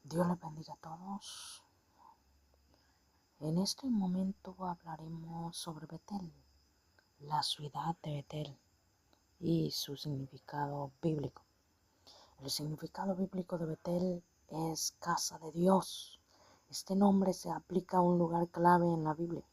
Dios les bendiga a todos. En este momento hablaremos sobre Betel, la ciudad de Betel y su significado bíblico. El significado bíblico de Betel es casa de Dios. Este nombre se aplica a un lugar clave en la Biblia,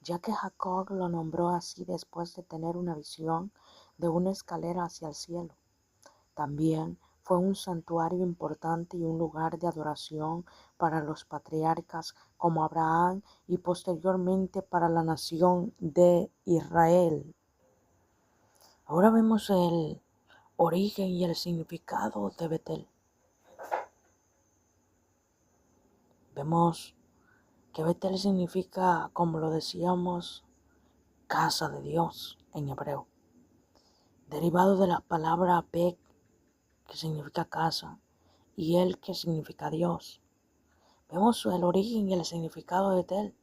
ya que Jacob lo nombró así después de tener una visión de una escalera hacia el cielo. También fue un santuario importante y un lugar de adoración para los patriarcas como Abraham y posteriormente para la nación de Israel. Ahora vemos el origen y el significado de Betel. Vemos que Betel significa, como lo decíamos, casa de Dios en hebreo, derivado de la palabra Bet, que significa casa, y El, que significa Dios. Vemos el origen y el significado de Betel,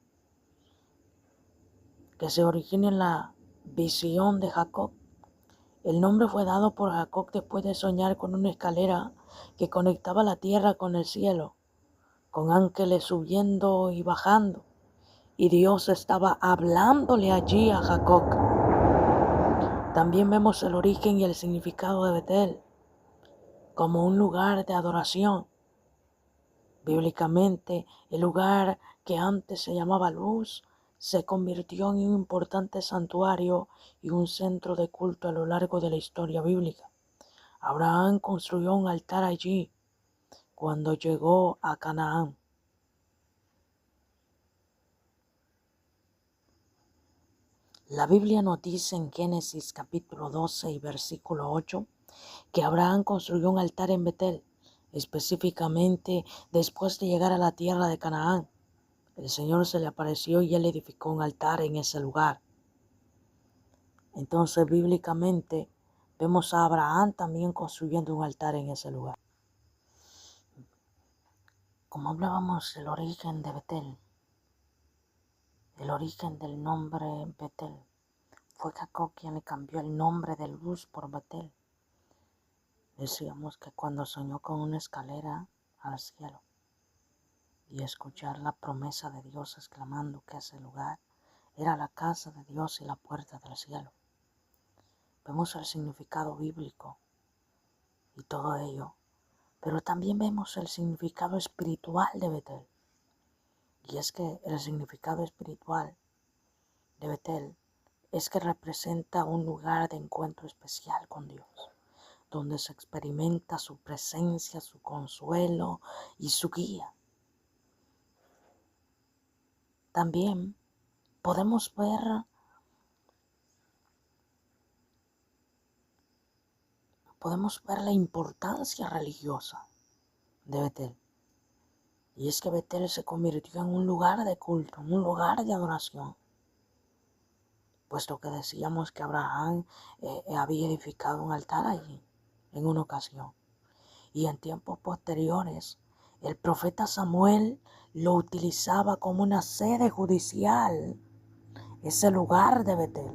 que se origina en la visión de Jacob. El nombre fue dado por Jacob después de soñar con una escalera que conectaba la tierra con el cielo, con ángeles subiendo y bajando, y Dios estaba hablándole allí a Jacob. También vemos el origen y el significado de Betel como un lugar de adoración. Bíblicamente, el lugar que antes se llamaba Luz se convirtió en un importante santuario y un centro de culto a lo largo de la historia bíblica. Abraham construyó un altar allí cuando llegó a Canaán. La Biblia nos dice en Génesis capítulo 12 y versículo 8 que Abraham construyó un altar en Betel, específicamente después de llegar a la tierra de Canaán. El Señor se le apareció y él edificó un altar en ese lugar. Entonces, bíblicamente, vemos a Abraham también construyendo un altar en ese lugar. Como hablábamos del origen de Betel, el origen del nombre Betel, fue Jacob quien le cambió el nombre de Luz por Betel. Decíamos que cuando soñó con una escalera al cielo y escuchar la promesa de Dios exclamando que ese lugar era la casa de Dios y la puerta del cielo. Vemos el significado bíblico y todo ello, pero también vemos el significado espiritual de Betel. Y es que el significado espiritual de Betel es que representa un lugar de encuentro especial con Dios, donde se experimenta su presencia, su consuelo y su guía. También podemos ver la importancia religiosa de Betel. Y es que Betel se convirtió en un lugar de culto, en un lugar de adoración. Puesto que decíamos que Abraham había edificado un altar allí en una ocasión. Y en tiempos posteriores, el profeta Samuel lo utilizaba como una sede judicial, ese lugar de Betel.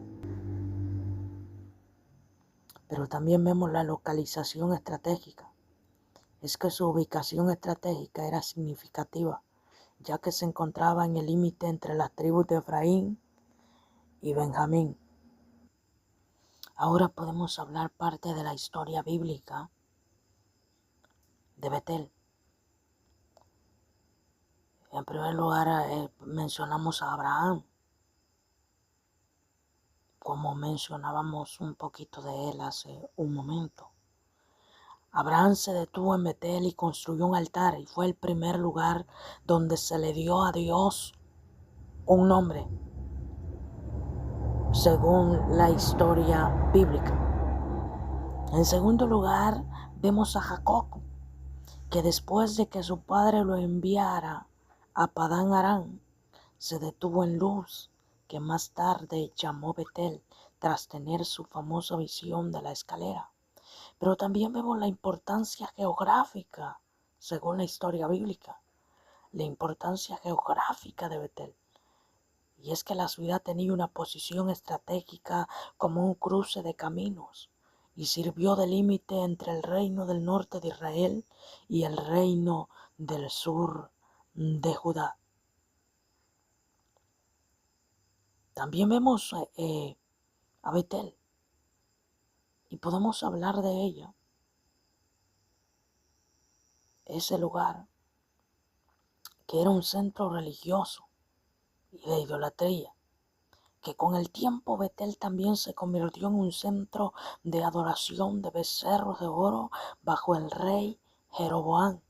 Pero también vemos la localización estratégica. Es que su ubicación estratégica era significativa, ya que se encontraba en el límite entre las tribus de Efraín y Benjamín. Ahora podemos hablar parte de la historia bíblica de Betel. En primer lugar, mencionamos a Abraham, como mencionábamos un poquito de él hace un momento. Abraham se detuvo en Betel y construyó un altar, y fue el primer lugar donde se le dio a Dios un nombre, según la historia bíblica. En segundo lugar, vemos a Jacob, que después de que su padre lo enviara a Padán Aram, se detuvo en Luz, que más tarde llamó Betel, tras tener su famosa visión de la escalera. Pero también vemos la importancia geográfica, según la historia bíblica, la importancia geográfica de Betel. Y es que la ciudad tenía una posición estratégica como un cruce de caminos y sirvió de límite entre el reino del norte de Israel y el reino del sur de Judá. También vemos a Betel y podemos hablar de ella. Ese lugar que era un centro religioso y de idolatría, que con el tiempo Betel también se convirtió en un centro de adoración de becerros de oro bajo el rey Jeroboam.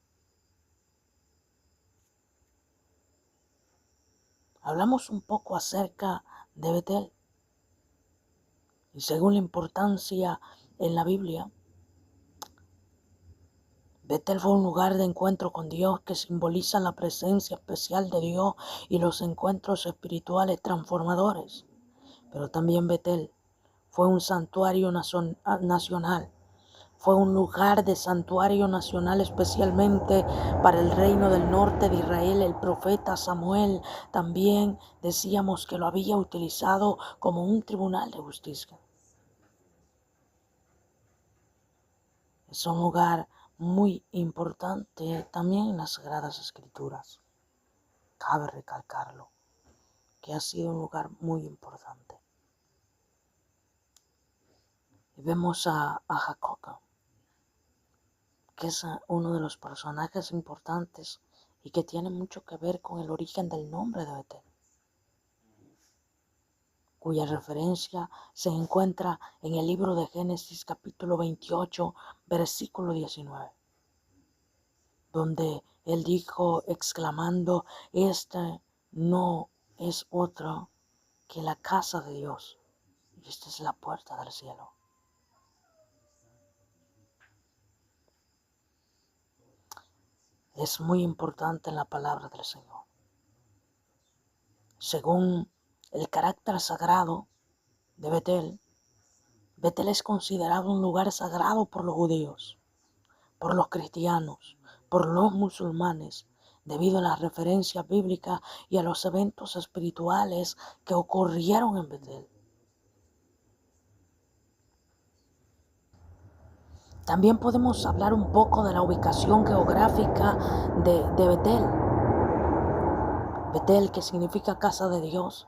Hablamos un poco acerca de Betel y según la importancia en la Biblia, Betel fue un lugar de encuentro con Dios que simboliza la presencia especial de Dios y los encuentros espirituales transformadores. Pero también Betel fue un santuario nacional. Fue un lugar de santuario nacional especialmente para el reino del norte de Israel. El profeta Samuel también decíamos que lo había utilizado como un tribunal de justicia. Es un lugar muy importante también en las Sagradas Escrituras. Cabe recalcarlo, que ha sido un lugar muy importante. Y vemos a Jacob, que es uno de los personajes importantes y que tiene mucho que ver con el origen del nombre de Betel, cuya referencia se encuentra en el libro de Génesis capítulo 28, versículo 19, donde él dijo exclamando, este no es otro que la casa de Dios y esta es la puerta del cielo. Es muy importante en la palabra del Señor. Según el carácter sagrado de Betel, Betel es considerado un lugar sagrado por los judíos, por los cristianos, por los musulmanes, debido a las referencias bíblicas y a los eventos espirituales que ocurrieron en Betel. También podemos hablar un poco de la ubicación geográfica de Betel. Betel, que significa casa de Dios,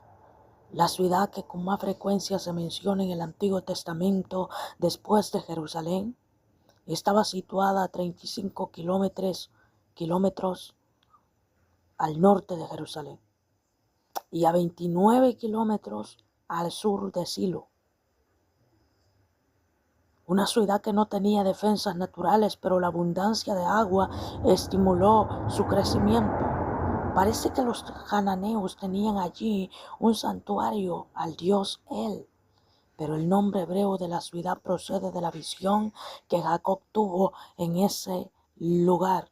la ciudad que con más frecuencia se menciona en el Antiguo Testamento después de Jerusalén, estaba situada a 35 kilómetros al norte de Jerusalén y a 29 kilómetros al sur de Silo. Una ciudad que no tenía defensas naturales, pero la abundancia de agua estimuló su crecimiento. Parece que los cananeos tenían allí un santuario al dios El, pero el nombre hebreo de la ciudad procede de la visión que Jacob tuvo en ese lugar.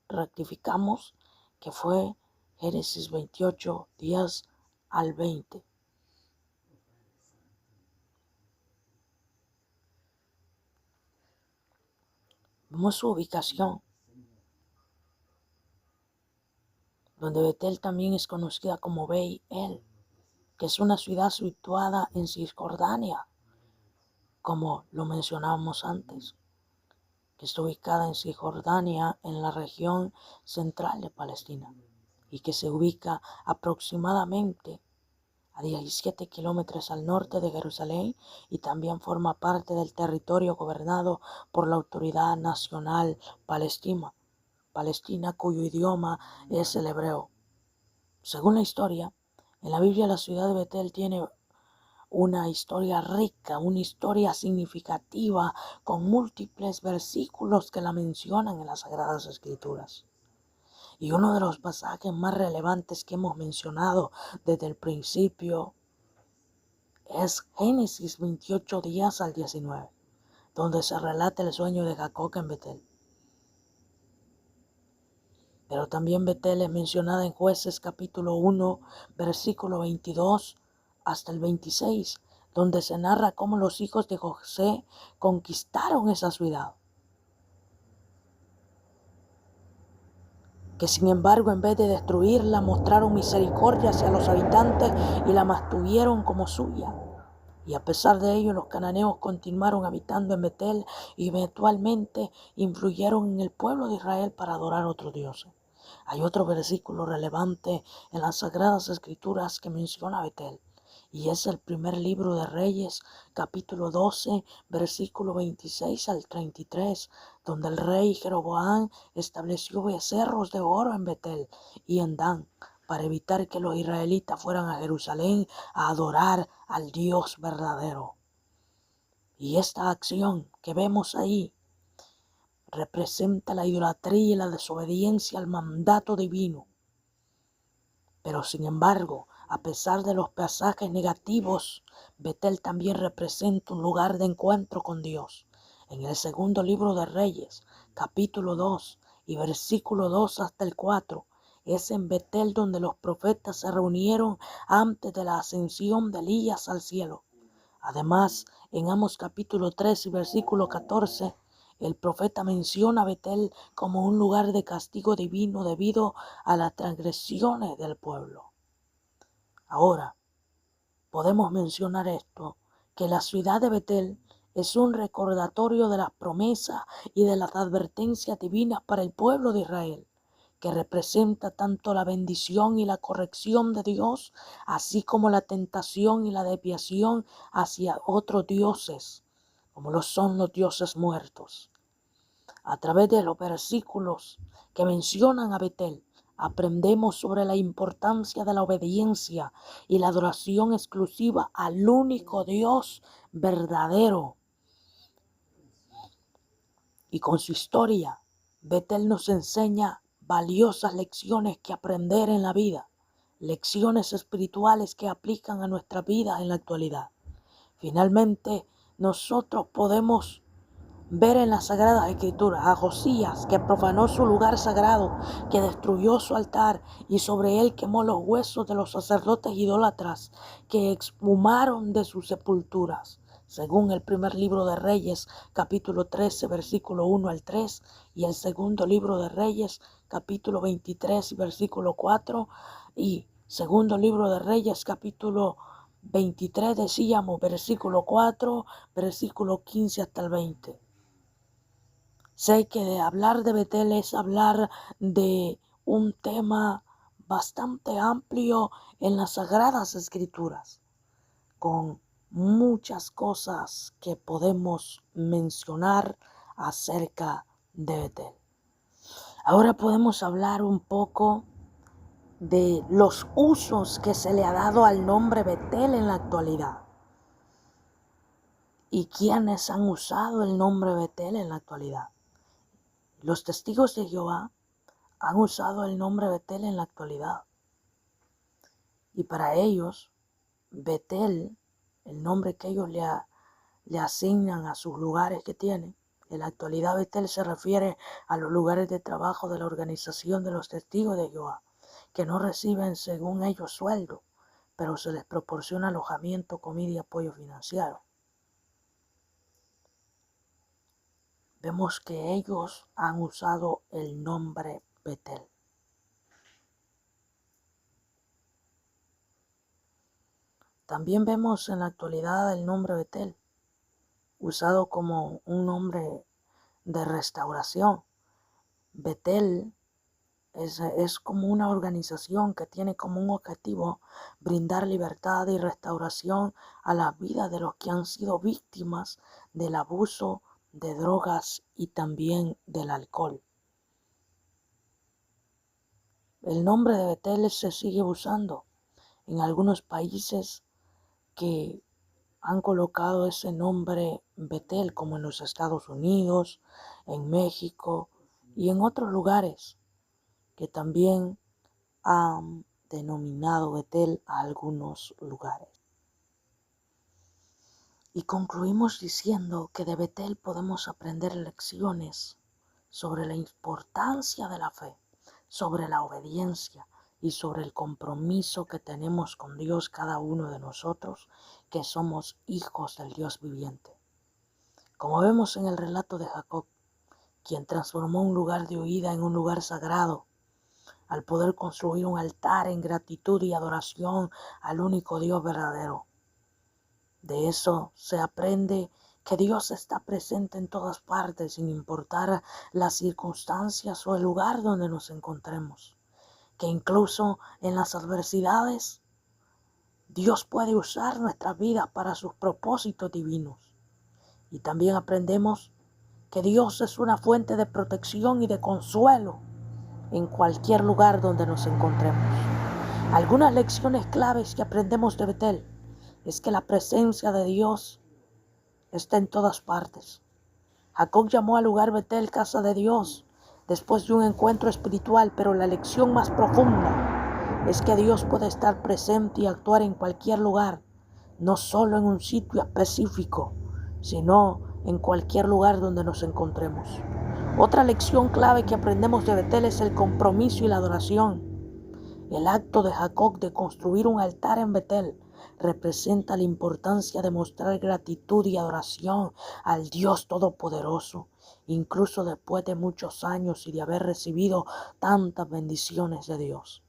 Rectificamos que fue Génesis 28, 10 al 20. Vemos su ubicación, donde Betel también es conocida como Beit El, que es una ciudad situada en Cisjordania, como lo mencionábamos antes, que está ubicada en Cisjordania, en la región central de Palestina, y que se ubica aproximadamente a 17 kilómetros al norte de Jerusalén y también forma parte del territorio gobernado por la Autoridad Nacional Palestina, cuyo idioma es el hebreo. Según la historia, en la Biblia la ciudad de Betel tiene una historia rica, una historia significativa, con múltiples versículos que la mencionan en las Sagradas Escrituras. Y uno de los pasajes más relevantes que hemos mencionado desde el principio es Génesis 28, 10 al 19, donde se relata el sueño de Jacob en Betel. Pero también Betel es mencionada en Jueces capítulo 1, versículo 22 hasta el 26, donde se narra cómo los hijos de José conquistaron esa ciudad, que sin embargo en vez de destruirla mostraron misericordia hacia los habitantes y la mantuvieron como suya. Y a pesar de ello, los cananeos continuaron habitando en Betel y eventualmente influyeron en el pueblo de Israel para adorar a otros dioses. Hay otro versículo relevante en las Sagradas Escrituras que menciona a Betel. Y es el primer libro de Reyes, capítulo 12, versículo 26 al 33, donde el rey Jeroboam estableció becerros de oro en Betel y en Dan, para evitar que los israelitas fueran a Jerusalén a adorar al Dios verdadero. Y esta acción que vemos ahí representa la idolatría y la desobediencia al mandato divino. Pero sin embargo, a pesar de los pasajes negativos, Betel también representa un lugar de encuentro con Dios. En el segundo libro de Reyes, capítulo 2 y versículo 2 hasta el 4, es en Betel donde los profetas se reunieron antes de la ascensión de Elías al cielo. Además, en Amos capítulo 3 y versículo 14, el profeta menciona a Betel como un lugar de castigo divino debido a las transgresiones del pueblo. Ahora, podemos mencionar esto, que la ciudad de Betel es un recordatorio de las promesas y de las advertencias divinas para el pueblo de Israel, que representa tanto la bendición y la corrección de Dios, así como la tentación y la desviación hacia otros dioses, como lo son los dioses muertos. A través de los versículos que mencionan a Betel, aprendemos sobre la importancia de la obediencia y la adoración exclusiva al único Dios verdadero. Y con su historia, Betel nos enseña valiosas lecciones que aprender en la vida, lecciones espirituales que aplican a nuestra vida en la actualidad. Finalmente, nosotros podemos ver en las Sagradas Escrituras a Josías, que profanó su lugar sagrado, que destruyó su altar y sobre él quemó los huesos de los sacerdotes idólatras que exhumaron de sus sepulturas, según el primer libro de Reyes, capítulo 13, versículo 1 al 3, y el segundo libro de Reyes, capítulo 23, versículo 4, y segundo libro de Reyes, capítulo 23, decíamos, versículo 4, versículo 15 hasta el 20. Sé que de hablar de Betel es hablar de un tema bastante amplio en las Sagradas Escrituras, con muchas cosas que podemos mencionar acerca de Betel. Ahora podemos hablar un poco de los usos que se le ha dado al nombre Betel en la actualidad. ¿Y quiénes han usado el nombre Betel en la actualidad? Los testigos de Jehová han usado el nombre Betel en la actualidad. Y para ellos, Betel, el nombre que ellos le asignan a sus lugares que tienen, en la actualidad Betel se refiere a los lugares de trabajo de la organización de los testigos de Jehová, que no reciben según ellos sueldo, pero se les proporciona alojamiento, comida y apoyo financiero. Vemos que ellos han usado el nombre Betel. También vemos en la actualidad el nombre Betel usado como un nombre de restauración. Betel es como una organización que tiene como un objetivo brindar libertad y restauración a la vida de los que han sido víctimas del abuso de drogas y también del alcohol. El nombre de Betel se sigue usando en algunos países que han colocado ese nombre Betel, como en los Estados Unidos, en México y en otros lugares que también han denominado Betel a algunos lugares. Y concluimos diciendo que de Betel podemos aprender lecciones sobre la importancia de la fe, sobre la obediencia y sobre el compromiso que tenemos con Dios cada uno de nosotros, que somos hijos del Dios viviente. Como vemos en el relato de Jacob, quien transformó un lugar de huida en un lugar sagrado, al poder construir un altar en gratitud y adoración al único Dios verdadero. De eso se aprende que Dios está presente en todas partes, sin importar las circunstancias o el lugar donde nos encontremos. Que incluso en las adversidades, Dios puede usar nuestras vidas para sus propósitos divinos. Y también aprendemos que Dios es una fuente de protección y de consuelo en cualquier lugar donde nos encontremos. Algunas lecciones claves que aprendemos de Betel es que la presencia de Dios está en todas partes. Jacob llamó al lugar Betel casa de Dios después de un encuentro espiritual, pero la lección más profunda es que Dios puede estar presente y actuar en cualquier lugar, no solo en un sitio específico, sino en cualquier lugar donde nos encontremos. Otra lección clave que aprendemos de Betel es el compromiso y la adoración. El acto de Jacob de construir un altar en Betel representa la importancia de mostrar gratitud y adoración al Dios Todopoderoso, incluso después de muchos años y de haber recibido tantas bendiciones de Dios.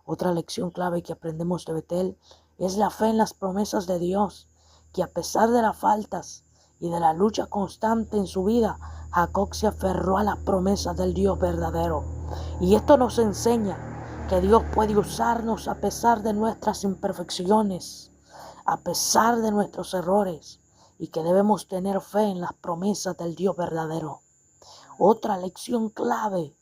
Otra lección clave que aprendemos de Betel es la fe en las promesas de Dios, que a pesar de las faltas y de la lucha constante en su vida, Jacob se aferró a las promesas del Dios verdadero. Y esto nos enseña que Dios puede usarnos a pesar de nuestras imperfecciones, a pesar de nuestros errores, y que debemos tener fe en las promesas del Dios verdadero. Otra lección clave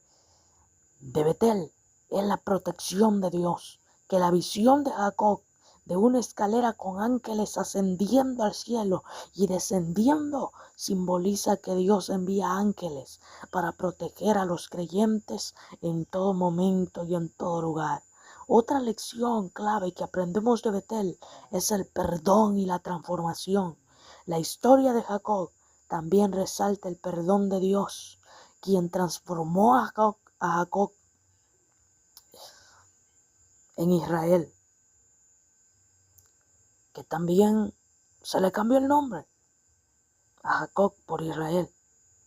de Betel es la protección de Dios, que la visión de Jacob de una escalera con ángeles ascendiendo al cielo y descendiendo simboliza que Dios envía ángeles para proteger a los creyentes en todo momento y en todo lugar. Otra lección clave que aprendemos de Betel es el perdón y la transformación. La historia de Jacob también resalta el perdón de Dios, quien transformó a Jacob en Israel, que también se le cambió el nombre a Jacob por Israel,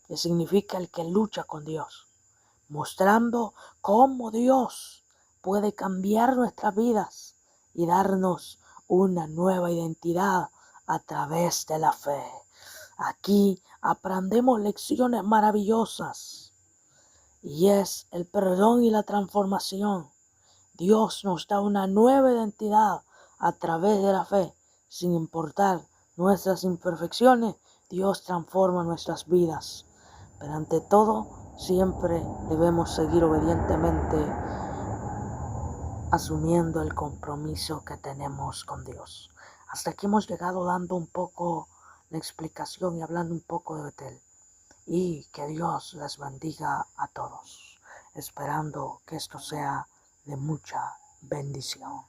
que significa el que lucha con Dios, mostrando cómo Dios puede cambiar nuestras vidas y darnos una nueva identidad a través de la fe. Aquí aprendemos lecciones maravillosas y es el perdón y la transformación. Dios nos da una nueva identidad a través de la fe. Sin importar nuestras imperfecciones, Dios transforma nuestras vidas. Pero ante todo, siempre debemos seguir obedientemente asumiendo el compromiso que tenemos con Dios. Hasta aquí hemos llegado dando un poco la explicación y hablando un poco de Betel. Y que Dios les bendiga a todos, esperando que esto sea de mucha bendición.